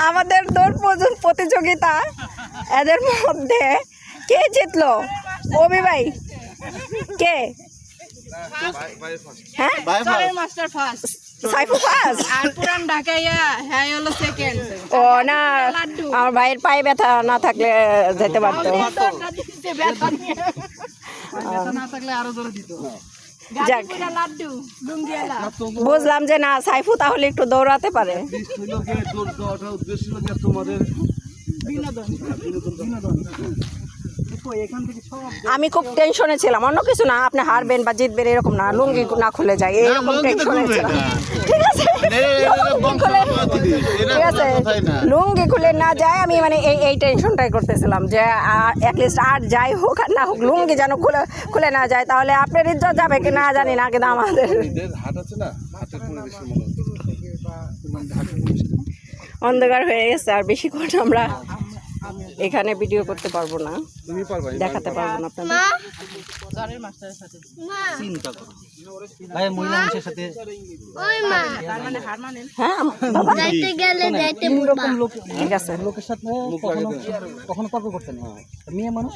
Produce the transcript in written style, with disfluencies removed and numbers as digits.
আমাদের দৌড় প্রতিযোগিতা এদের মধ্যে কে জিতলো? অভি ভাই কে? হ্যাঁ মাস্টার ফার্স্ট সাইফু ফার্স্ট। আর পুরান ঢাকাইয়া হ্যাঁ হলো সেকেন্ড। ও না, আমার ভাইয়ের পায়ে ব্যথা না থাকলে যেতে পারতো। না থাকলে আরো জোরে দিত। যাক, লাড্ডু লুঙ্গিয়ালা বুঝলাম যে না সাইফু তাহলে একটু দৌড়াতে পারে। আমি খুব টেনশনে ছিলাম, অন্য কিছু না, আপনি হারবেন বা জিতবেন এরকম না, লুঙ্গি না খুলে যায় এরকম টেনশনে ছিলাম। ঠিক আছে, ঠিক আছে, লুঙ্গি খুলে না যায় আমি মানে এই টেনশনটাই করতেছিলাম যে অ্যাটলিস্ট আর যাই হোক আর না হোক লুঙ্গি যেন খুলে না যায়, তাহলে আপনার ইজ্জত যাবে কি না জানি না, কিন্তু আমাদের অন্ধকার হয়ে গেছে আর বেশিক্ষণ আমরা এখানে ভিডিও করতে পারবো না, দেখাতে পারবো না আপনাদের। হ্যাঁ ঠিক আছে, লোকের সাথে কখনো তর্ক করতে নেই, মেয়ে মানুষ।